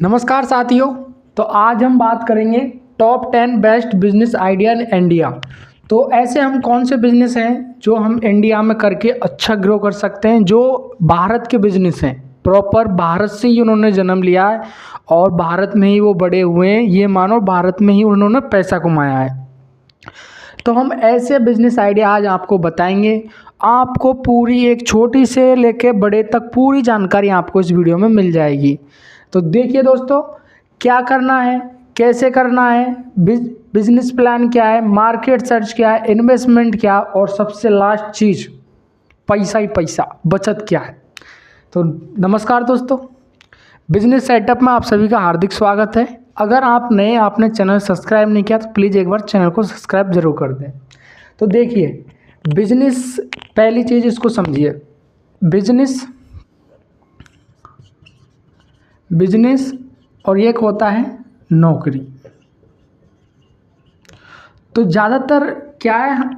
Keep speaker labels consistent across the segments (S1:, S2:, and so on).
S1: नमस्कार साथियों। तो आज हम बात करेंगे top 10 best business idea in India. तो ऐसे हम कौन से बिजनेस हैं जो हम इंडिया में करके अच्छा ग्रो कर सकते हैं, जो भारत के बिजनेस हैं, प्रॉपर भारत से ही उन्होंने जन्म लिया है और भारत में ही वो बड़े हुए हैं, ये मानो भारत में ही उन्होंने पैसा कमाया है। तो हम ऐसे बिजनेस आइडिया आज आपको बताएंगे। आपको पूरी एक छोटी से लेके बड़े तक पूरी जानकारी आपको इस वीडियो में मिल जाएगी। तो देखिए दोस्तों, क्या करना है, कैसे करना है, बिजनेस प्लान क्या है, मार्केट सर्च क्या है, इन्वेस्टमेंट क्या, और सबसे लास्ट चीज़ पैसा ही पैसा, बचत क्या है। तो नमस्कार दोस्तों, बिजनेस सेटअप में आप सभी का हार्दिक स्वागत है। अगर आप नए, आपने चैनल सब्सक्राइब नहीं किया तो प्लीज़ एक बार चैनल को सब्सक्राइब जरूर कर दें। तो देखिए, बिजनेस, पहली चीज़ इसको समझिए। बिजनेस और एक होता है नौकरी। तो ज़्यादातर क्या है,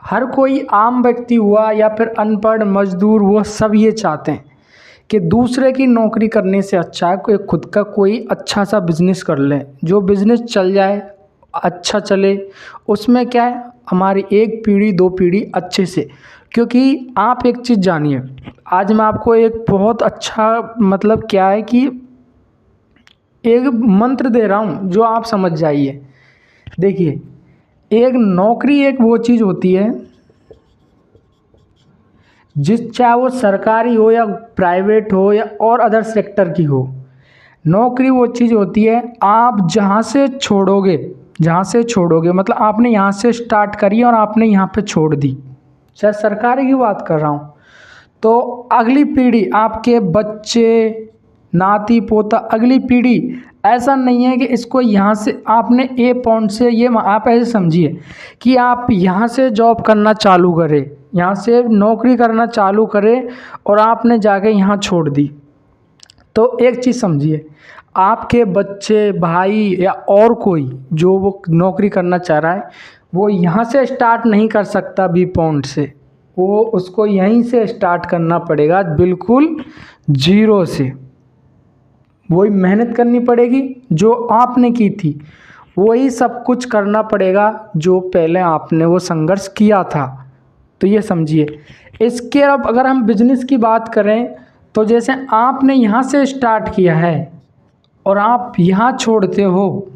S1: हर कोई आम व्यक्ति हुआ या फिर अनपढ़ मजदूर, वो सब ये चाहते हैं कि दूसरे की नौकरी करने से अच्छा है कोई खुद का कोई अच्छा सा बिजनेस कर ले, जो बिजनेस चल जाए, अच्छा चले, उसमें क्या है, हमारी एक पीढ़ी दो पीढ़ी अच्छे से। क्योंकि आप एक चीज़ जानिए, आज मैं आपको एक बहुत अच्छा, मतलब क्या है कि एक मंत्र दे रहा हूँ जो आप समझ जाइए। देखिए, एक नौकरी एक वो चीज़ होती है चाहे वो सरकारी हो या प्राइवेट हो या और अदर सेक्टर की हो। नौकरी वो चीज़ होती है, आप जहाँ से छोड़ोगे मतलब आपने यहाँ से स्टार्ट करी और आपने यहाँ पे छोड़ दी, चाहे सरकारी की बात कर रहा हूँ, तो अगली पीढ़ी, आपके बच्चे, नाती पोता, अगली पीढ़ी, ऐसा नहीं है कि इसको यहाँ से आपने ए पॉइंट से, ये आप ऐसे समझिए कि आप यहाँ से जॉब करना चालू करें, यहाँ से नौकरी करना चालू करें और आपने जाके यहाँ छोड़ दी। तो एक चीज़ समझिए, आपके बच्चे, भाई या और कोई जो वो नौकरी करना चाह रहा है, वो यहाँ से स्टार्ट नहीं कर सकता बी पॉइंट से, वो उसको यहीं से स्टार्ट करना पड़ेगा, बिल्कुल जीरो से। वही मेहनत करनी पड़ेगी जो आपने की थी, वही सब कुछ करना पड़ेगा जो पहले आपने वो संघर्ष किया था। तो ये समझिए। इसके अब अगर हम बिजनेस की बात करें, तो जैसे आपने यहाँ से स्टार्ट किया है और आप यहाँ छोड़ते हो,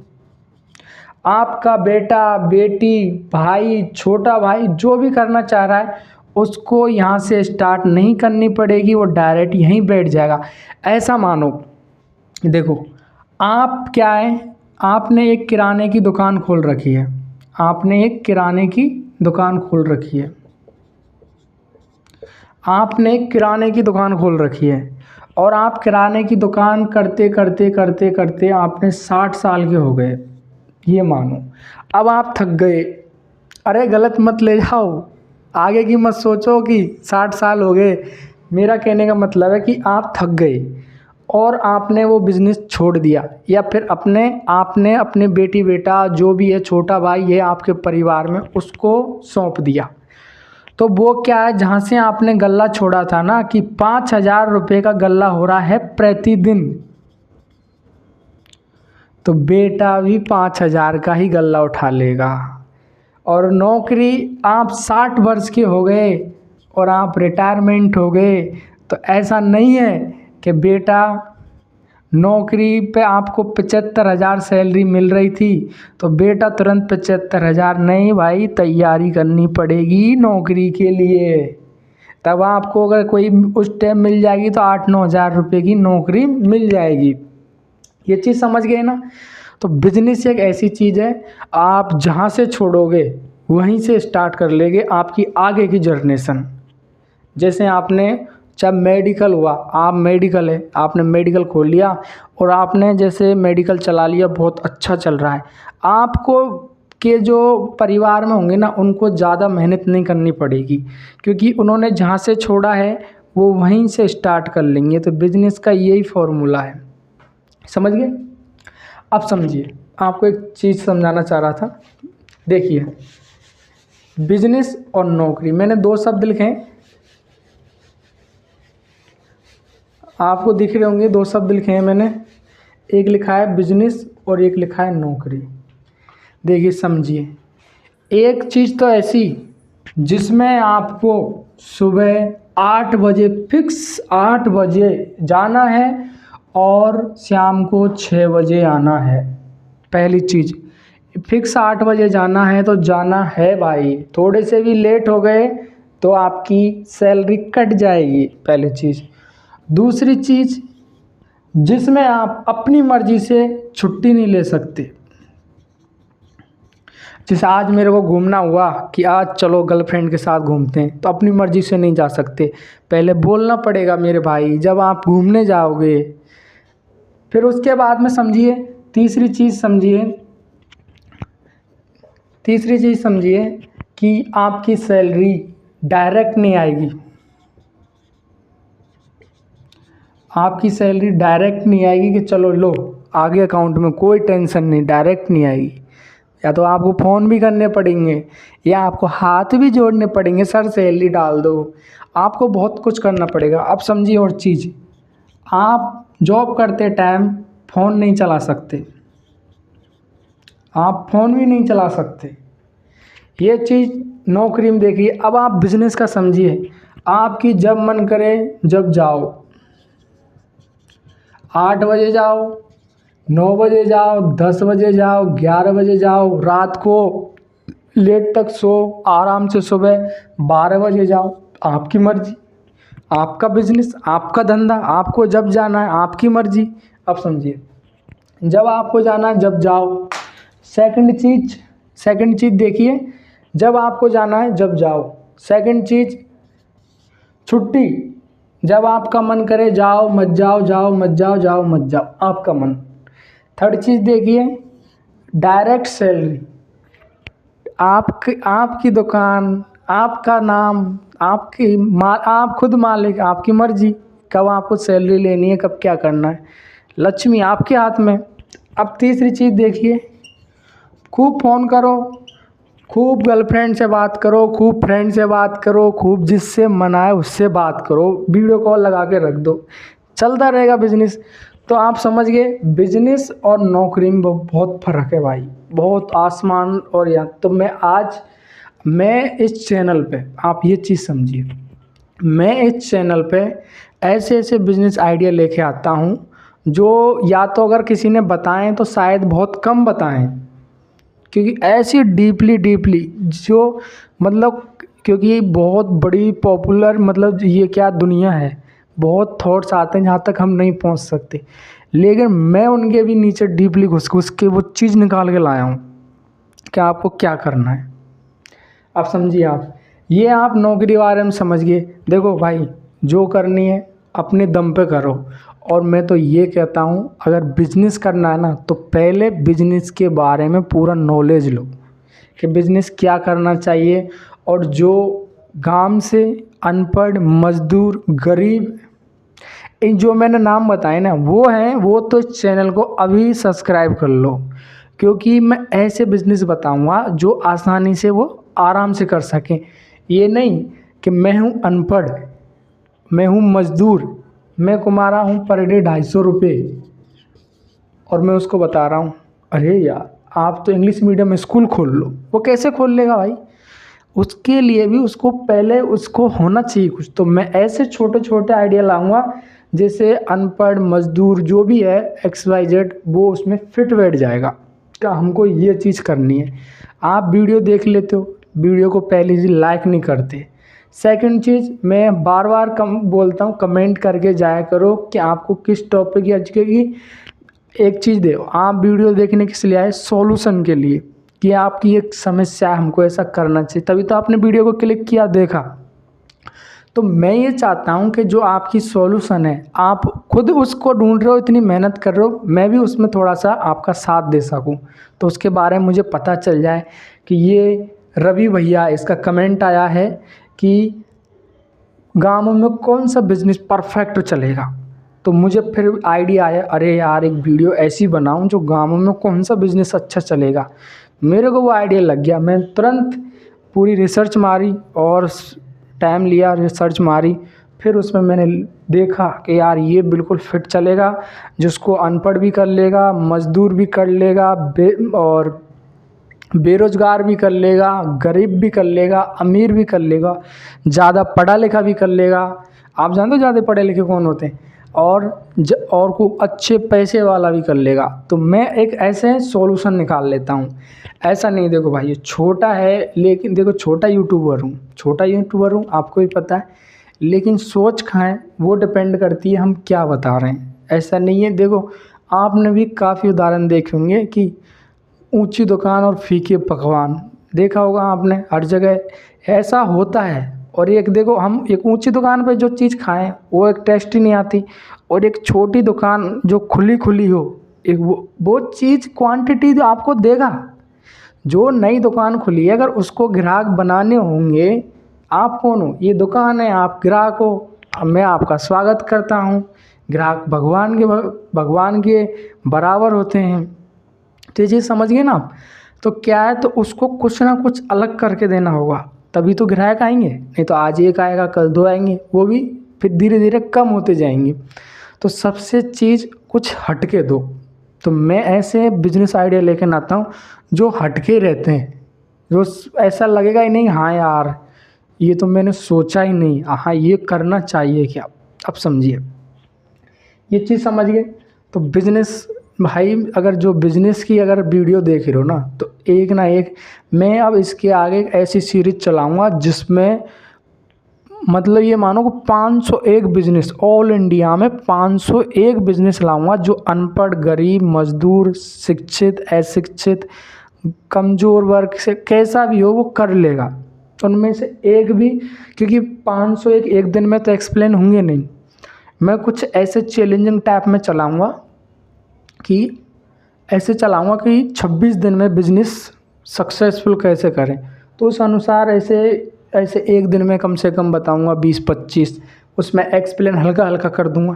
S1: आपका बेटा, बेटी, भाई, छोटा भाई जो भी करना चाह रहा है, उसको यहाँ से स्टार्ट नहीं करनी पड़ेगी, वो डायरेक्ट यहीं बैठ जाएगा। ऐसा मानो, देखो, आप क्या है, आपने एक किराने की दुकान खोल रखी है, आपने एक किराने की दुकान खोल रखी है, आपने एक किराने की दुकान खोल रखी है और आप किराने की दुकान करते करते करते करते आपने 60 साल के हो गए, ये मानो। अब आप थक गए, अरे गलत मत ले जाओ, आगे की मत सोचो कि 60 साल हो गए। मेरा कहने का मतलब है कि आप थक गए और आपने वो बिज़नेस छोड़ दिया, या फिर आपने अपने बेटी, बेटा जो भी है, छोटा भाई है आपके परिवार में, उसको सौंप दिया। तो वो क्या है, जहाँ से आपने गल्ला छोड़ा था ना कि 5,000 रुपये का गल्ला हो रहा है प्रतिदिन, तो बेटा भी 5,000 का ही गल्ला उठा लेगा। और नौकरी, आप 60 वर्ष के हो गए और आप रिटायरमेंट हो गए, तो ऐसा नहीं है कि बेटा, नौकरी पे आपको 75,000 सैलरी मिल रही थी तो बेटा तुरंत 75,000, नहीं भाई, तैयारी करनी पड़ेगी नौकरी के लिए। तब आपको अगर कोई उस टाइम मिल जाएगी तो 8-9 हज़ार रुपये की नौकरी मिल जाएगी। ये चीज़ समझ गए ना। तो बिजनेस एक ऐसी चीज़ है, आप जहाँ से छोड़ोगे वहीं से स्टार्ट कर लेंगे आपकी आगे की जर्नेसन। जैसे आपने, चाहे मेडिकल हुआ, आप मेडिकल है, आपने मेडिकल खोल लिया और आपने जैसे मेडिकल चला लिया, बहुत अच्छा चल रहा है, आपको के जो परिवार में होंगे ना, उनको ज़्यादा मेहनत नहीं करनी पड़ेगी, क्योंकि उन्होंने जहाँ से छोड़ा है वो वहीं से स्टार्ट कर लेंगे। तो बिजनेस का यही फॉर्मूला है, समझ गए। अब समझिए, आपको एक चीज़ समझाना चाह रहा था। देखिए, बिजनेस और नौकरी, मैंने 2 शब्द लिखे हैं, आपको दिख रहे होंगे, 2 शब्द लिखे हैं मैंने। एक लिखा है बिजनेस और एक लिखा है नौकरी। देखिए समझिए, एक चीज़ तो ऐसी जिसमें आपको सुबह 8 बजे फिक्स 8 बजे जाना है और शाम को 6 बजे आना है। पहली चीज़, फिक्स 8 बजे जाना है तो जाना है भाई, थोड़े से भी लेट हो गए तो आपकी सैलरी कट जाएगी, पहली चीज़। दूसरी चीज़, जिसमें आप अपनी मर्ज़ी से छुट्टी नहीं ले सकते। जैसे आज मेरे को घूमना हुआ कि आज चलो गर्लफ्रेंड के साथ घूमते हैं, तो अपनी मर्ज़ी से नहीं जा सकते, पहले बोलना पड़ेगा मेरे भाई जब आप घूमने जाओगे। फिर उसके बाद में समझिए, तीसरी चीज़ समझिए कि आपकी सैलरी डायरेक्ट नहीं आएगी। आपकी सैलरी डायरेक्ट नहीं आएगी कि चलो लो आगे अकाउंट में, कोई टेंशन नहीं, डायरेक्ट नहीं आएगी। या तो आपको फ़ोन भी करने पड़ेंगे या आपको हाथ भी जोड़ने पड़ेंगे, सर सैलरी डाल दो, आपको बहुत कुछ करना पड़ेगा। अब समझिए और चीज़, आप जॉब करते टाइम फ़ोन नहीं चला सकते, आप फ़ोन भी नहीं चला सकते। ये चीज़ नौकरी में देखिए। अब आप बिज़नेस का समझिए, आपकी जब मन करे जब जाओ, 8 बजे जाओ, 9 बजे जाओ, 10 बजे जाओ, 11 बजे जाओ, रात को लेट तक सो, आराम से सुबह 12 बजे जाओ, आपकी मर्ज़ी, आपका बिजनेस, आपका धंधा, आपको जब जाना है आपकी मर्ज़ी। अब समझिए, जब आपको जाना है जब जाओ। सेकंड चीज़ देखिए, जब आपको जाना है जब जाओ। सेकंड चीज़, छुट्टी, जब आपका मन करे जाओ मत जाओ, जाओ मत जाओ, जाओ मत जाओ, आपका मन। थर्ड चीज़ देखिए, डायरेक्ट सैलरी, आपकी दुकान, आपका नाम, आप खुद मालिक, आपकी मर्ज़ी कब आपको सैलरी लेनी है, कब क्या करना है, लक्ष्मी आपके हाथ में। अब तीसरी चीज़ देखिए, खूब फ़ोन करो, खूब गर्लफ्रेंड से बात करो, खूब फ्रेंड से बात करो, खूब जिससे मन आए उससे बात करो, वीडियो कॉल लगा के रख दो, चलता रहेगा बिजनेस। तो आप समझ गए, बिजनेस और नौकरी में बहुत फ़र्क है भाई, बहुत आसमान और यहाँ। तो मैं इस चैनल पे, आप ये चीज़ समझिए, मैं इस चैनल पे ऐसे ऐसे बिजनेस आइडिया लेके आता हूँ जो या तो अगर किसी ने बताएं तो शायद बहुत कम बताएं, क्योंकि ऐसी डीपली जो मतलब, क्योंकि बहुत बड़ी पॉपुलर मतलब ये क्या दुनिया है, बहुत थॉट्स आते हैं जहाँ तक हम नहीं पहुँच सकते, लेकिन मैं उनके भी नीचे डीपली घुस के वो चीज़ निकाल के लाया हूँ कि आपको क्या करना है। अब समझिए, आप नौकरी बारे में समझ गए। देखो भाई, जो करनी है अपने दम पे करो। और मैं तो ये कहता हूँ, अगर बिजनेस करना है ना तो पहले बिजनेस के बारे में पूरा नॉलेज लो कि बिजनेस क्या करना चाहिए। और जो गांव से अनपढ़, मजदूर, गरीब, इन जो मैंने नाम बताए ना वो तो इस चैनल को अभी सब्सक्राइब कर लो, क्योंकि मैं ऐसे बिजनेस बताऊंगा जो आसानी से वो आराम से कर सकें। ये नहीं कि मैं हूँ अनपढ़, मैं हूँ मजदूर, मैं कमा रहा हूँ पर डे 250 रुपये और मैं उसको बता रहा हूँ अरे यार आप तो इंग्लिश मीडियम स्कूल खोल लो। वो कैसे खोल लेगा भाई? उसके लिए भी उसको पहले उसको होना चाहिए कुछ। तो मैं ऐसे छोटे छोटे आइडिया लाऊंगा जैसे अनपढ़, मजदूर, जो भी है XYZ, वो उसमें फिट बैठ जाएगा कि हमको ये चीज़ करनी है। आप वीडियो देख लेते हो, वीडियो को पहले ही लाइक नहीं करते। सेकंड चीज़, मैं बार बार बोलता हूँ, कमेंट करके जाया करो कि आपको किस टॉपिक या की एक चीज़ दे। आप वीडियो देखने किस लिए आए? सॉल्यूशन के लिए, कि आपकी एक समस्या है, हमको ऐसा करना चाहिए, तभी तो आपने वीडियो को क्लिक किया, देखा। तो मैं ये चाहता हूँ कि जो आपकी सॉल्यूशन है आप खुद उसको ढूंढ रहे हो, इतनी मेहनत कर रहे हो, मैं भी उसमें थोड़ा सा आपका साथ दे सकूँ। तो उसके बारे में मुझे पता चल जाए कि ये रवि भैया, इसका कमेंट आया है कि गाँव में कौन सा बिज़नेस परफेक्ट चलेगा। तो मुझे फिर आइडिया आया, अरे यार एक वीडियो ऐसी बनाऊं जो गाँव में कौन सा बिज़नेस अच्छा चलेगा। मेरे को वो आइडिया लग गया, मैं तुरंत पूरी रिसर्च मारी और टाइम लिया, रिसर्च मारी, फिर उसमें मैंने देखा कि यार ये बिल्कुल फिट चलेगा, जिसको अनपढ़ भी कर लेगा, मज़दूर भी कर लेगा, और बेरोज़गार भी कर लेगा, गरीब भी कर लेगा, अमीर भी कर लेगा, ज़्यादा पढ़ा लिखा भी कर लेगा। आप जानते हो ज़्यादा पढ़े लिखे कौन होते हैं? और को अच्छे पैसे वाला भी कर लेगा। तो मैं एक ऐसे सॉल्यूशन निकाल लेता हूँ। ऐसा नहीं, देखो भाई ये छोटा है, लेकिन देखो छोटा यूट्यूबर हूँ, आपको भी पता है, लेकिन सोच खाएं वो डिपेंड करती है हम क्या बता रहे हैं। ऐसा नहीं है, देखो आपने भी काफ़ी उदाहरण देखे होंगे कि ऊंची दुकान और फीके पकवान, देखा होगा आपने हर जगह, ऐसा होता है। और एक देखो, हम एक ऊंची दुकान पे जो चीज़ खाएं वो एक टेस्ट ही नहीं आती, और एक छोटी दुकान जो खुली खुली हो, एक वो चीज़ क्वांटिटी जो आपको देगा। जो नई दुकान खुली है, अगर उसको ग्राहक बनाने होंगे, आप कौन हो? ये दुकान है, आप ग्राहक हो, मैं आपका स्वागत करता हूँ। ग्राहक भगवान के बराबर होते हैं। तो ये चीज़ समझ गए ना आप? तो क्या है, तो उसको कुछ ना कुछ अलग करके देना होगा, तभी तो ग्राहक आएंगे। नहीं तो आज एक आएगा, कल दो आएंगे, वो भी फिर धीरे धीरे कम होते जाएंगे। तो सबसे चीज़ कुछ हटके दो। तो मैं ऐसे बिजनेस आइडिया लेकर आता हूँ जो हटके रहते हैं, जो ऐसा लगेगा ही नहीं हाँ यार ये तो मैंने सोचा ही नहीं, हाँ ये करना चाहिए क्या। अब समझिए, ये चीज़ समझ गए। तो बिजनेस भाई, अगर जो बिजनेस की अगर वीडियो देख रहे हो ना, तो एक ना एक मैं अब इसके आगे एक ऐसी सीरीज चलाऊंगा जिसमें मतलब ये मानो कि 501 बिजनेस, ऑल इंडिया में 501 बिजनेस लाऊंगा, जो अनपढ़, गरीब, मजदूर, शिक्षित, अशिक्षित, कमज़ोर वर्ग से कैसा भी हो वो कर लेगा। उनमें से एक भी, क्योंकि 501 एक दिन में तो एक्सप्लेन होंगे नहीं, मैं कुछ ऐसे चैलेंजिंग टाइप में चलाऊंगा कि 26 दिन में बिजनेस सक्सेसफुल कैसे करें। तो उस अनुसार ऐसे ऐसे एक दिन में कम से कम बताऊंगा 20-25, उसमें एक्सप्लेन हल्का हल्का कर दूंगा।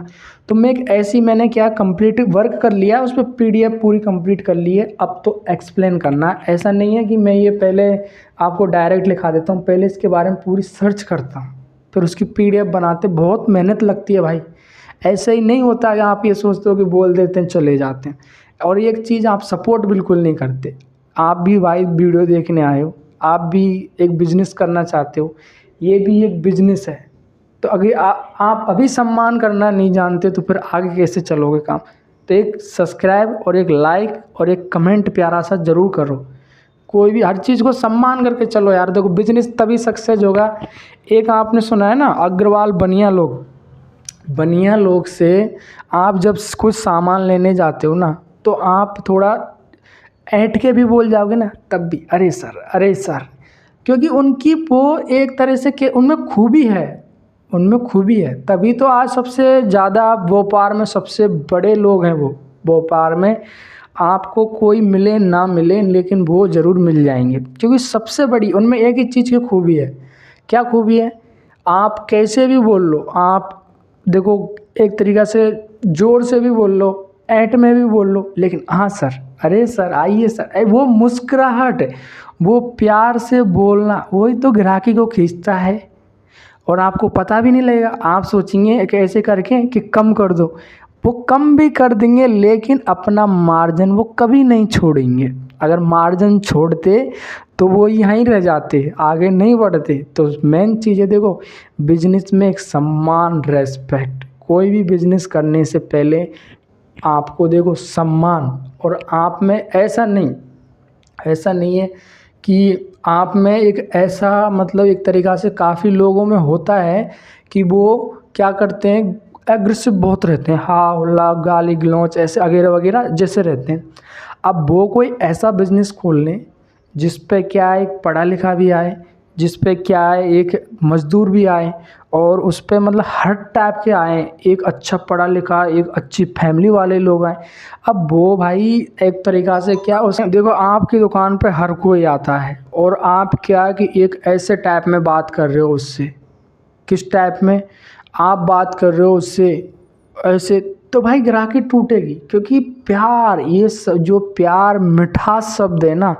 S1: तो मैं एक ऐसी, मैंने क्या कंप्लीट वर्क कर लिया, उस पर PDF पूरी कंप्लीट कर ली है, अब तो एक्सप्लेन करना है। ऐसा नहीं है कि मैं ये पहले आपको डायरेक्ट लिखा देता हूँ, पहले इसके बारे में पूरी सर्च करता हूँ, फिर उसकी PDF बनाते बहुत मेहनत लगती है भाई। ऐसे ही नहीं होता कि आप ये सोचते हो कि बोल देते हैं चले जाते हैं। और एक चीज़, आप सपोर्ट बिल्कुल नहीं करते। आप भी भाई वीडियो देखने आए हो, आप भी एक बिज़नेस करना चाहते हो, ये भी एक बिज़नेस है। तो अगर आप अभी सम्मान करना नहीं जानते तो फिर आगे कैसे चलोगे काम। तो एक सब्सक्राइब और एक लाइक और एक कमेंट प्यारा सा ज़रूर करो। कोई भी हर चीज़ को सम्मान करके चलो यार। देखो बिजनेस तभी सक्सेस होगा। एक आपने सुना है ना, अग्रवाल बनिया लोग से आप जब कुछ सामान लेने जाते हो ना, तो आप थोड़ा ऐंठ के भी बोल जाओगे ना, तब भी अरे सर, क्योंकि उनकी वो एक तरह से उनमें खूबी है, तभी तो आज सबसे ज़्यादा भोपाल में सबसे बड़े लोग हैं वो। भोपाल में आपको कोई मिले ना मिले, लेकिन वो ज़रूर मिल जाएंगे, क्योंकि सबसे बड़ी उनमें एक ही चीज़ की खूबी है। क्या खूबी है? आप कैसे भी बोल लो, आप देखो एक तरीक़ा से ज़ोर से भी बोल लो, ऐंठ में भी बोल लो, लेकिन हाँ सर, अरे सर, आइए सर, वो मुस्कुराहट, वो प्यार से बोलना, वही तो ग्राहकी को खींचता है। और आपको पता भी नहीं लगेगा। आप सोचेंगे कि ऐसे करके कि कम कर दो, वो कम भी कर देंगे, लेकिन अपना मार्जिन वो कभी नहीं छोड़ेंगे। अगर मार्जिन छोड़ते तो वो यहीं रह जाते, आगे नहीं बढ़ते। तो मेन चीज़ है, देखो बिजनेस में एक सम्मान, रेस्पेक्ट। कोई भी बिजनेस करने से पहले आपको देखो सम्मान, और आप में ऐसा नहीं है कि आप में एक ऐसा मतलब एक तरीक़ा से काफ़ी लोगों में होता है कि वो क्या करते हैं, एग्रेसिव बहुत रहते हैं, हाँ हल्ला गाली गलौच ऐसे वगैरह वगैरह जैसे रहते हैं। अब वो कोई ऐसा बिज़नेस खोल लें जिस पे क्या है, एक पढ़ा लिखा भी आए, जिस पे क्या है एक मज़दूर भी आए, और उस पे मतलब हर टाइप के आए, एक अच्छा पढ़ा लिखा, एक अच्छी फैमिली वाले लोग आए। अब वो भाई एक तरीक़ा से क्या, उसमें देखो आपकी दुकान पे हर कोई आता है, और आप क्या कि एक ऐसे टाइप में बात कर रहे हो उससे, किस टाइप में आप बात कर रहे हो उससे ऐसे, तो भाई ग्राहकी टूटेगी। क्योंकि प्यार, ये जो प्यार मिठास शब्द है ना,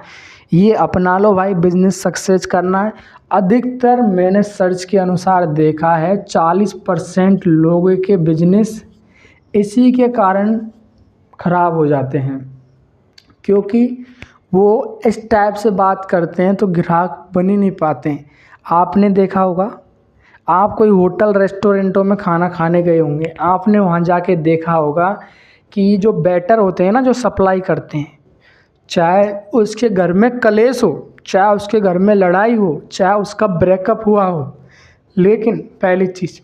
S1: ये अपना लो भाई। बिजनेस सक्सेस करना है, अधिकतर मैंने सर्च के अनुसार देखा है 40% लोगों के बिजनेस इसी के कारण ख़राब हो जाते हैं, क्योंकि वो इस टाइप से बात करते हैं तो ग्राहक बन ही नहीं पाते हैं। आपने देखा होगा, आप कोई होटल रेस्टोरेंटों में खाना खाने गए होंगे, आपने वहाँ जाके देखा होगा कि जो वेटर होते हैं ना, जो सप्लाई करते हैं, चाहे उसके घर में कलेश हो, चाहे उसके घर में लड़ाई हो, चाहे उसका ब्रेकअप हुआ हो, लेकिन पहली चीज़,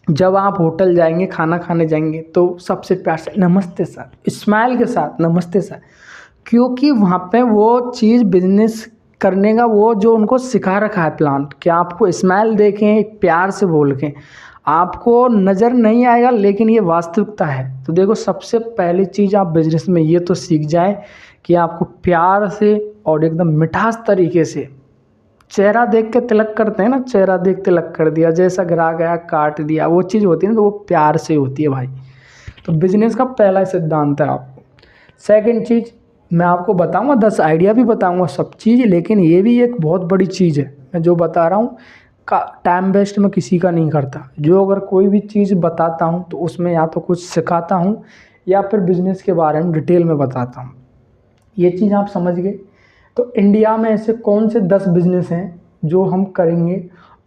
S1: जब आप होटल जाएंगे, खाना खाने जाएंगे, तो सबसे प्यार से नमस्ते सर, स्माइल के साथ नमस्ते सर, क्योंकि वहाँ पे वो चीज़ बिजनेस करने का वो जो उनको सिखा रखा है प्लान, कि आपको स्माइल देखें, प्यार से बोल के, आपको नज़र नहीं आएगा, लेकिन ये वास्तविकता है। तो देखो, सबसे पहली चीज़ आप बिजनेस में ये तो सीख जाए कि आपको प्यार से और एकदम मिठास तरीके से, चेहरा देख के तिलक करते हैं ना, चेहरा देख तिलक कर दिया, जैसा ग्राहक आया काट दिया, वो चीज़ होती है ना, तो वो प्यार से होती है भाई। तो बिजनेस का पहला सिद्धांत है आपको। सेकंड चीज़ मैं आपको बताऊंगा, 10 आइडिया भी बताऊंगा सब चीज़, लेकिन ये भी एक बहुत बड़ी चीज़ है। मैं जो बता रहा हूँ का टाइम वेस्ट मैं किसी का नहीं करता। जो अगर कोई भी चीज़ बताता हूँ तो उसमें या तो कुछ सिखाता हूँ या फिर बिजनेस के बारे में डिटेल में बताता हूँ। ये चीज़ आप समझ गए। तो इंडिया में ऐसे कौन से 10 बिजनेस हैं जो हम करेंगे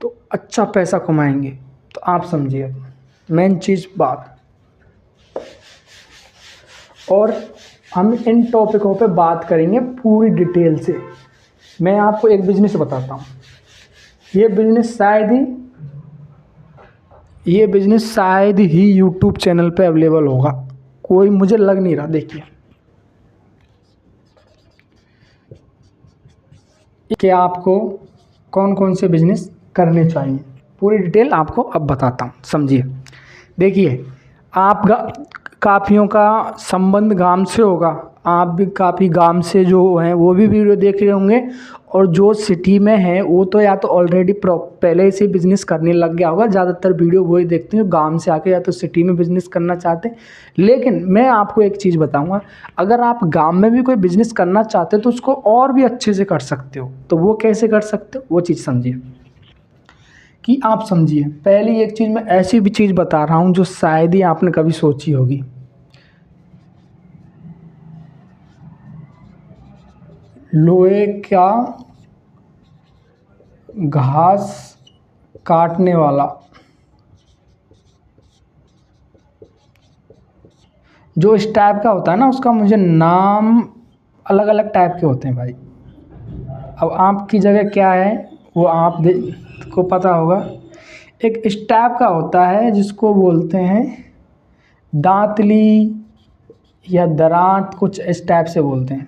S1: तो अच्छा पैसा कमाएंगे, तो आप समझिए मेन चीज़ बात। और हम इन टॉपिकों पे बात करेंगे पूरी डिटेल से। मैं आपको एक बिजनेस बताता हूँ, ये बिजनेस शायद ही यूट्यूब चैनल पे अवेलेबल होगा, कोई मुझे लग नहीं रहा। देखिए कि आपको कौन कौन से बिजनेस करने चाहिए, पूरी डिटेल आपको अब बताता हूँ, समझिए। देखिए, आप काफ़ियों का संबंध गांव से होगा, आप भी काफ़ी गांव से जो हैं वो भी वीडियो देख रहे होंगे, और जो सिटी में है वो तो या तो ऑलरेडी पहले से बिज़नेस करने लग गया होगा। ज़्यादातर वीडियो वही देखते हैं गांव से आके या तो सिटी में बिज़नेस करना चाहते हैं। लेकिन मैं आपको एक चीज़ बताऊंगा, अगर आप गांव में भी कोई बिज़नेस करना चाहते हो तो उसको और भी अच्छे से कर सकते हो। तो वो कैसे कर सकते हो, वो चीज़ समझिए। कि आप समझिए, पहली एक चीज़ मैं ऐसी भी चीज़ बता रहा हूँ जो शायद ही आपने कभी सोची होगी। लोहे का घास काटने वाला, जो इस टाइप का होता है ना, उसका मुझे नाम अलग अलग टाइप के होते हैं भाई। अब आपकी जगह क्या है वो आप को पता होगा। एक इस टाइप का होता है जिसको बोलते हैं दांतली या दरांत, कुछ इस टाइप से बोलते हैं,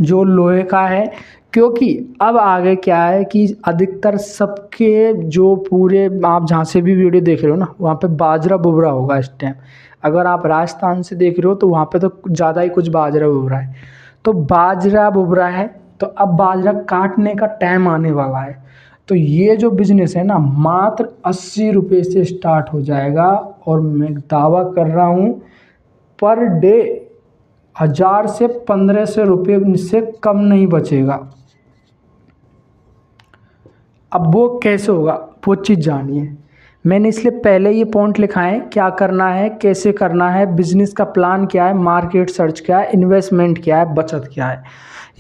S1: जो लोहे का है। क्योंकि अब आगे क्या है कि अधिकतर सबके जो पूरे आप जहाँ से भी वीडियो देख रहे हो ना, वहाँ पे बाजरा बुबरा होगा इस टाइम। अगर आप राजस्थान से देख रहे हो तो वहाँ पे तो ज़्यादा ही कुछ बाजरा बुबरा है। तो बाजरा बुबरा है, तो अब बाजरा काटने का टाइम आने वाला है। तो ये जो बिज़नेस है ना, मात्र 80 रुपये से स्टार्ट हो जाएगा, और मैं दावा कर रहा हूँ पर डे 1000 से 1500 रुपये से कम नहीं बचेगा। अब वो कैसे होगा वो चीज़ जानिए। मैंने इसलिए पहले ये पॉइंट लिखा है, क्या करना है, कैसे करना है, बिजनेस का प्लान क्या है, मार्केट सर्च क्या है, इन्वेस्टमेंट क्या है, बचत क्या है,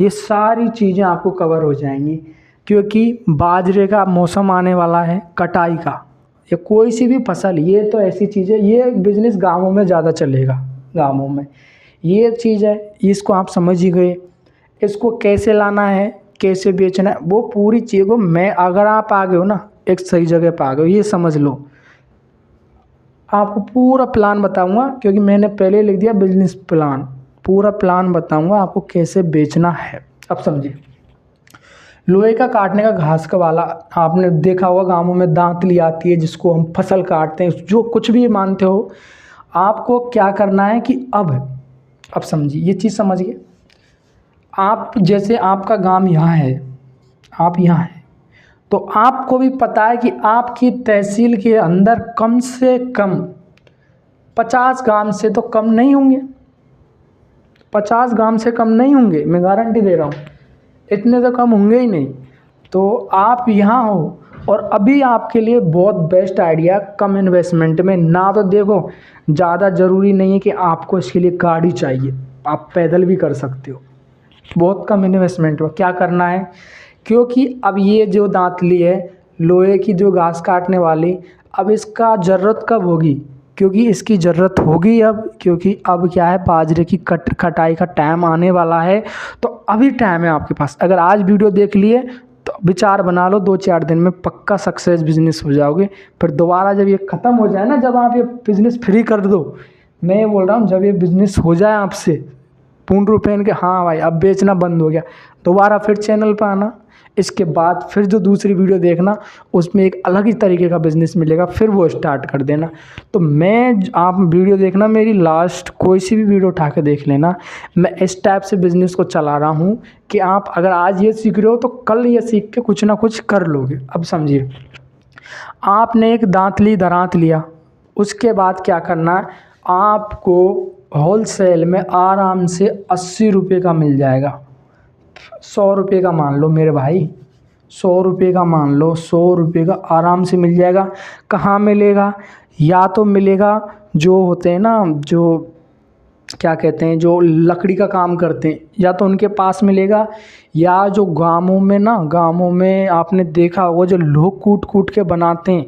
S1: ये सारी चीज़ें आपको कवर हो जाएंगी। क्योंकि बाजरे का मौसम आने वाला है, कटाई का, या कोई सी भी फसल, ये तो ऐसी चीज़ है, ये बिजनेस गाँवों में ज़्यादा चलेगा। गाँवों में ये चीज़ है, इसको आप समझ ही गए। इसको कैसे लाना है, कैसे बेचना है, वो पूरी चीज़ को मैं, अगर आप आ गए हो ना, एक सही जगह पर आ गए हो, ये समझ लो। आपको पूरा प्लान बताऊंगा, क्योंकि मैंने पहले लिख दिया बिजनेस प्लान, पूरा प्लान बताऊंगा आपको कैसे बेचना है। अब समझिए, लोहे का काटने का घास का वाला, आपने देखा होगा गाँवों में दांतली आती है जिसको हम फसल काटते हैं, जो कुछ भी मानते हो। आपको क्या करना है कि अब समझिए, ये चीज़ समझिए। आप जैसे आपका गांव यहाँ है, आप यहाँ हैं, तो आपको भी पता है कि आपकी तहसील के अंदर कम से कम 50 गांव से तो कम नहीं होंगे, 50 गांव से कम नहीं होंगे, मैं गारंटी दे रहा हूँ, इतने तो कम होंगे ही नहीं। तो आप यहाँ हो और अभी आपके लिए बहुत बेस्ट आइडिया कम इन्वेस्टमेंट में ना। तो देखो ज़्यादा ज़रूरी नहीं है कि आपको इसके लिए गाड़ी चाहिए, आप पैदल भी कर सकते हो बहुत कम इन्वेस्टमेंट में। क्या करना है, क्योंकि अब ये जो दांतली है लोहे की जो घास काटने वाली, अब इसका ज़रूरत कब होगी, क्योंकि इसकी ज़रूरत होगी अब, क्योंकि अब क्या है बाजरे की कटाई का टाइम आने वाला है। तो अभी टाइम है आपके पास। अगर आज वीडियो देख लिए तो विचार बना लो 2-4 दिन में पक्का सक्सेस बिजनेस हो जाओगे। फिर दोबारा जब ये ख़त्म हो जाए ना, जब आप ये बिज़नेस फ्री कर दो, मैं ये बोल रहा हूँ जब ये बिज़नेस हो जाए आपसे पूर्ण रूप में, इनके हाँ भाई अब बेचना बंद हो गया, दोबारा फिर चैनल पर आना। इसके बाद फिर जो दूसरी वीडियो देखना उसमें एक अलग ही तरीके का बिज़नेस मिलेगा, फिर वो स्टार्ट कर देना। तो आप वीडियो देखना मेरी लास्ट, कोई सी भी वीडियो उठा के देख लेना। मैं इस टाइप से बिज़नेस को चला रहा हूँ कि आप अगर आज ये सीख रहे हो तो कल ये सीख के कुछ ना कुछ कर लोगे। अब समझिए, आपने एक दरांत लिया, उसके बाद क्या करना है, आपको होलसेल में आराम से 80 रुपये का मिल जाएगा। 100 रुपये का मान लो मेरे भाई, 100 रुपये का मान लो, 100 रुपये का आराम से मिल जाएगा। कहाँ मिलेगा, या तो मिलेगा जो होते हैं ना, जो क्या कहते हैं, जो लकड़ी का काम करते हैं, या तो उनके पास मिलेगा, या जो गांवों में आपने देखा वो जो लोग कूट कूट के बनाते हैं,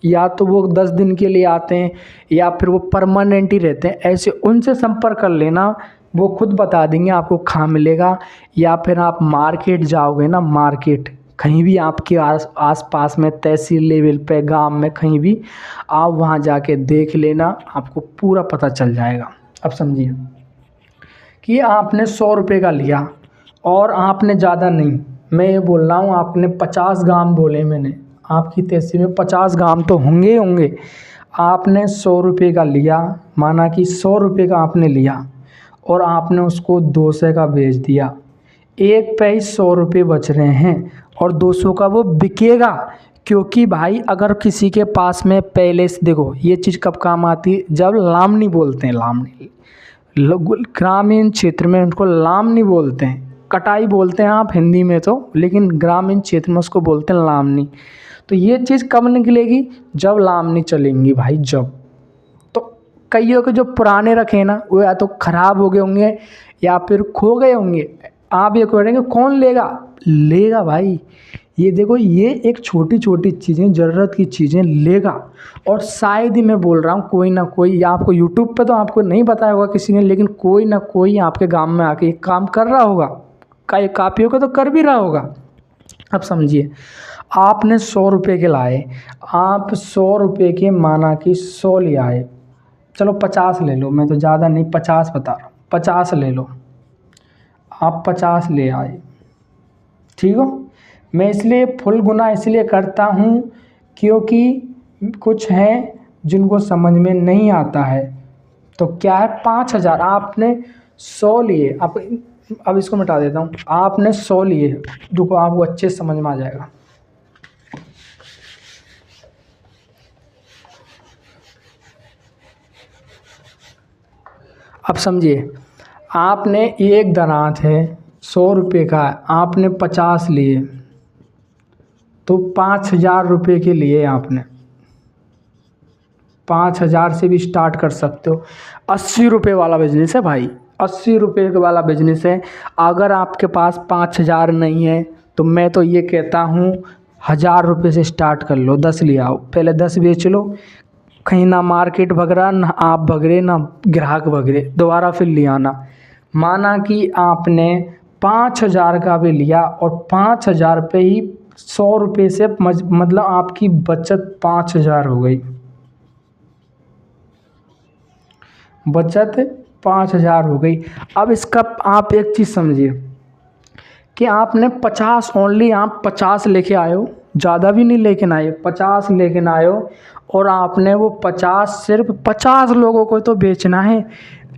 S1: या तो वो 10 दिन के लिए आते हैं या फिर वो परमानेंट ही रहते हैं, ऐसे उनसे संपर्क कर लेना, वो खुद बता देंगे आपको कहाँ मिलेगा। या फिर आप मार्केट जाओगे ना, मार्केट कहीं भी आपके आस पास में, तहसील लेवल पे, गांव में, कहीं भी आप वहाँ जाके देख लेना, आपको पूरा पता चल जाएगा। अब समझिए कि आपने 100 रुपये का लिया और आपने ज़्यादा नहीं, मैं ये बोल रहा हूँ आपने 50 ग्राम बोले, मैंने आपकी तहसील में 50 ग्राम तो होंगे। आपने 100 रुपये का लिया, माना कि 100 रुपये का आपने लिया और आपने उसको 200 का बेच दिया, एक पे ही 100 रुपये बच रहे हैं और 200 का वो बिकेगा। क्योंकि भाई अगर किसी के पास में पहले से, देखो ये चीज़ कब काम आती है, जब लामनी बोलते हैं, लामनी ग्रामीण क्षेत्र में उनको लामनी बोलते हैं, कटाई बोलते हैं आप हिंदी में तो, लेकिन ग्रामीण क्षेत्र में उसको बोलते हैं लामनी। तो ये चीज़ कब निकलेगी, जब लामनी चलेंगी भाई, जब। तो कईयों के जो पुराने रखे ना वो या तो ख़राब हो गए होंगे या फिर खो गए होंगे। आप ये कहेंगे कौन लेगा भाई, ये देखो ये एक छोटी छोटी चीज़ें, ज़रूरत की चीज़ें लेगा। और शायद ही मैं बोल रहा हूँ कोई ना कोई, या आपको यूट्यूब पे तो आपको नहीं बताया होगा किसी ने, लेकिन कोई ना कोई आपके गांव में आके एक काम कर रहा होगा, कापियों का तो कर भी रहा होगा। अब समझिए, आपने 100 रुपये के लाए, आप 100 रुपये के माना कि 100 ले आए, चलो 50 ले लो, मैं तो ज़्यादा नहीं 50 बता रहा हूँ, 50 ले लो, आप 50 ले आए, ठीक हो। मैं इसलिए फुल गुना इसलिए करता हूँ क्योंकि कुछ हैं जिनको समझ में नहीं आता है। तो क्या है, 5000 आपने 100 लिए, आप अब इसको मिटा देता हूँ, आपने 100 लिए, रुको आपको अच्छे से समझ में आ जाएगा। अब समझिए, आपने एक दरांत है 100 रुपये का, आपने 50 लिए, तो 5000 रुपये के लिए आपने 5000 से भी स्टार्ट कर सकते हो। 80 रुपये वाला बिजनेस है भाई, 80 रुपये वाला बिजनेस है। अगर आपके पास 5000 नहीं है तो मैं तो ये कहता हूँ 1000 रुपये से स्टार्ट कर लो, 10 ले आओ, पहले 10 बेच लो, कहीं ना मार्केट भग रहा, ना आप भग रहे, ना ग्राहक भग रहे, दोबारा फिर ले आना। माना कि आपने 5000 का भी लिया और 5000 पे ही 100 रुपये से मतलब आपकी बचत 5000 हो गई, बचत 5000 हो गई। अब इसका आप एक चीज़ समझिए कि आपने 50 ओनली, आप 50 लेके आए हो, ज़्यादा भी नहीं लेकिन आए, 50 लेकिन आए हो और आपने वो 50 सिर्फ 50 लोगों को तो बेचना है।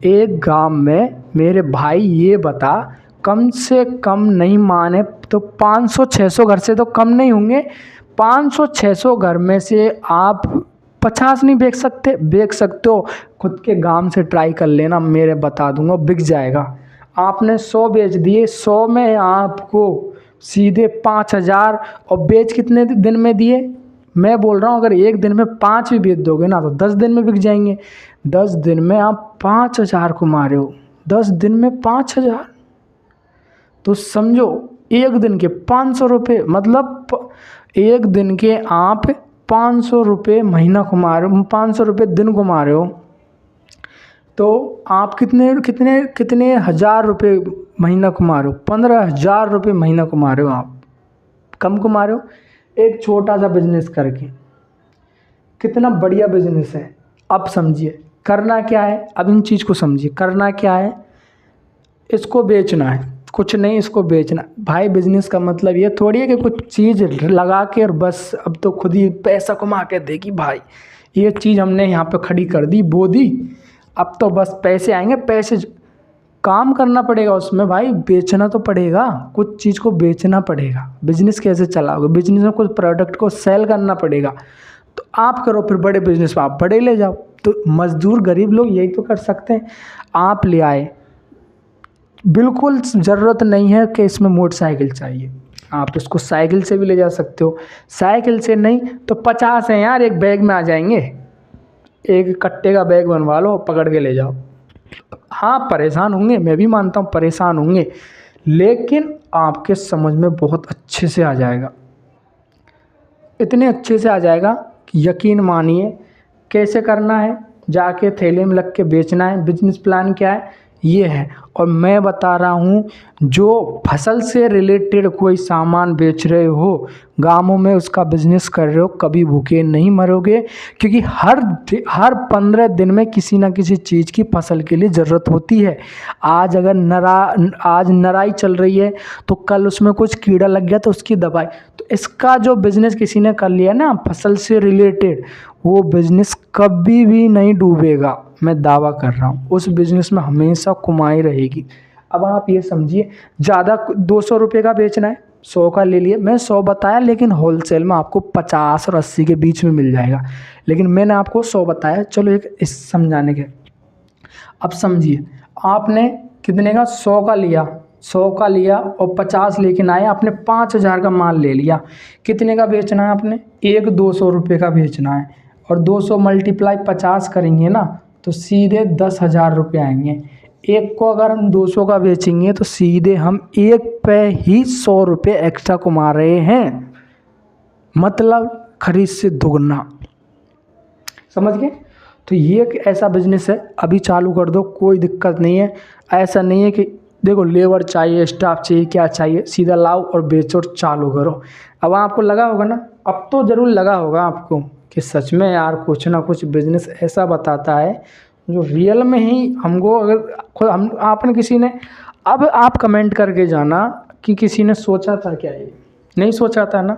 S1: एक गांव में मेरे भाई ये बता, कम से कम नहीं माने तो 500-600 घर से तो कम नहीं होंगे, 500-600 घर में से आप 50 नहीं बेच सकते हो। खुद के गांव से ट्राई कर लेना, मेरे बता दूंगा बिक जाएगा। आपने 100 बेच दिए, 100 में आपको सीधे 5,000। और बेच कितने दिन में दिए? मैं बोल रहा हूँ अगर एक दिन में 5 भी बेच दोगे ना तो 10 दिन में बिक जाएंगे। 10 दिन में आप 5,000 कमा रहे हो। 10 दिन में 5,000 तो समझो एक दिन के 500 रुपये, मतलब एक दिन के आप 500 रुपये महीना कमा रहे हो, 500 रुपये दिन कमा रहे हो। तो आप कितने कितने कितने हज़ार रुपये महीना कमा रहे हो? 15,000 रुपये महीना कमा रहे हो आप। कम कमा रहे हो एक छोटा सा बिजनेस करके। कितना बढ़िया बिजनेस है। अब समझिए करना क्या है। अब इन चीज़ को समझिए, करना क्या है। इसको बेचना है, कुछ नहीं, इसको बेचना। भाई बिजनेस का मतलब ये थोड़ी है कि कुछ चीज़ लगा के और बस अब तो खुद ही पैसा कमा के देगी। भाई ये चीज़ हमने यहाँ पे खड़ी कर दी, बो दी, अब तो बस पैसे आएंगे। पैसे काम करना पड़ेगा उसमें भाई, बेचना तो पड़ेगा, कुछ चीज़ को बेचना पड़ेगा। बिजनेस कैसे चलाओगे? बिजनेस में कुछ प्रोडक्ट को सेल करना पड़ेगा। तो आप करो फिर बड़े बिजनेस में, आप बड़े ले जाओ। तो मज़दूर गरीब लोग यही तो कर सकते हैं। आप ले आए, बिल्कुल ज़रूरत नहीं है कि इसमें मोटरसाइकिल चाहिए, आप इसको साइकिल से भी ले जा सकते हो। साइकिल से नहीं तो 50 हैं यार, एक बैग में आ जाएंगे। एक कट्टे का बैग बनवा लो, पकड़ के ले जाओ। हाँ परेशान होंगे, मैं भी मानता हूँ परेशान होंगे, लेकिन आपके समझ में बहुत अच्छे से आ जाएगा। इतने अच्छे से आ जाएगा कि यकीन मानिए। कैसे करना है? जाके थैले में लग के बेचना है। बिजनेस प्लान क्या है? ये है। और मैं बता रहा हूँ जो फसल से रिलेटेड कोई सामान बेच रहे हो, गाँवों में उसका बिजनेस कर रहे हो, कभी भूखे नहीं मरोगे। क्योंकि हर 15 दिन में किसी ना किसी चीज़ की फसल के लिए ज़रूरत होती है। आज अगर आज नराई चल रही है तो कल उसमें कुछ कीड़ा लग गया तो उसकी दवाई। तो इसका जो बिज़नेस किसी ने कर लिया ना फसल से रिलेटेड, वो बिज़नेस कभी भी नहीं डूबेगा। मैं दावा कर रहा हूँ उस बिज़नेस में हमेशा कमाई रहेगी। अब आप ये समझिए, ज़्यादा 200 रुपये का बेचना है, 100 का ले लिए। मैं 100 बताया, लेकिन होलसेल में आपको 50 और 80 के बीच में मिल जाएगा। लेकिन मैंने आपको 100 बताया, चलो एक इस समझाने के। अब समझिए, आपने कितने का? 100 का लिया, 100 का लिया और 50 लेकिन आए, आपने 5,000 का माल ले लिया। कितने का बेचना है आपने? एक 200 रुपये का बेचना है। और 200 मल्टीप्लाई 50 करेंगे ना तो सीधे 10,000 रुपये आएंगे। एक को अगर हम 200 का बेचेंगे तो सीधे हम एक पे ही 100 रुपये एक्स्ट्रा कमा रहे हैं, मतलब खरीद से दुगना। समझ गए? तो ये एक ऐसा बिजनेस है, अभी चालू कर दो, कोई दिक्कत नहीं है। ऐसा नहीं है कि देखो लेबर चाहिए, स्टाफ चाहिए, क्या चाहिए, सीधा लाओ और बेचो और चालू करो। अब आपको लगा होगा ना, अब तो ज़रूर लगा होगा आपको कि सच में यार कुछ ना कुछ बिजनेस ऐसा बताता है जो रियल में ही हमको, अगर खुद हम आपने किसी ने, अब आप कमेंट करके जाना कि किसी ने सोचा था क्या? ये नहीं सोचा था ना।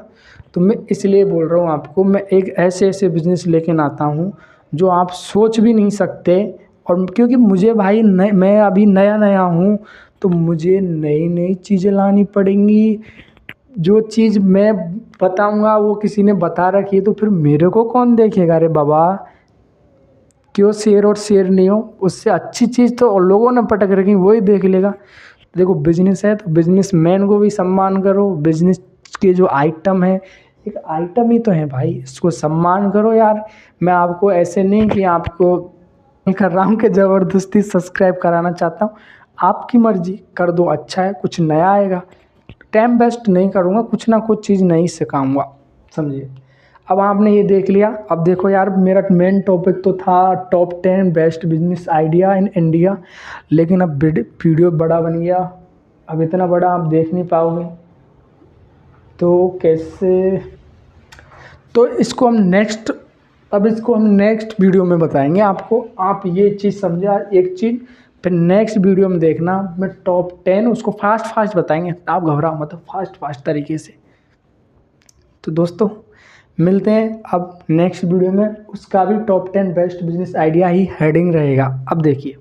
S1: तो मैं इसलिए बोल रहा हूँ आपको, मैं एक ऐसे ऐसे बिजनेस लेके आता हूँ जो आप सोच भी नहीं सकते। और क्योंकि मुझे भाई मैं अभी नया नया हूँ तो मुझे नई नई चीज़ें लानी पड़ेंगी। जो चीज़ मैं बताऊँगा वो किसी ने बता रखी है तो फिर मेरे को कौन देखेगा? अरे बाबा, क्यों शेर और शेर नहीं हो? उससे अच्छी चीज़ तो लोगों ने पटक रखी, वही देख लेगा। देखो बिजनेस है तो बिजनेसमैन को भी सम्मान करो। बिजनेस के जो आइटम है, एक आइटम ही तो है भाई, इसको सम्मान करो यार। मैं आपको ऐसे नहीं कि आपको कर रहा हूँ कि ज़बरदस्ती सब्सक्राइब कराना चाहता हूँ। आपकी मर्जी, कर दो, अच्छा है, कुछ नया आएगा। टाइम वेस्ट नहीं करूँगा, कुछ ना कुछ चीज़ नई सिखाऊँगा, समझिए। अब आपने ये देख लिया। अब देखो यार, मेरा मेन टॉपिक तो था top 10 best business idea in India, लेकिन अब वीडियो बड़ा बन गया। अब इतना बड़ा आप देख नहीं पाओगे तो कैसे? तो इसको हम नेक्स्ट वीडियो में बताएंगे आपको। आप ये चीज़ समझा, एक चीज़, फिर नेक्स्ट वीडियो में देखना। मैं टॉप 10 उसको फास्ट बताएंगे, आप घबराओ मत, फास्ट तरीके से। तो दोस्तों मिलते हैं अब नेक्स्ट वीडियो में, उसका भी टॉप 10 बेस्ट बिजनेस आइडिया ही हेडिंग रहेगा। अब देखिए।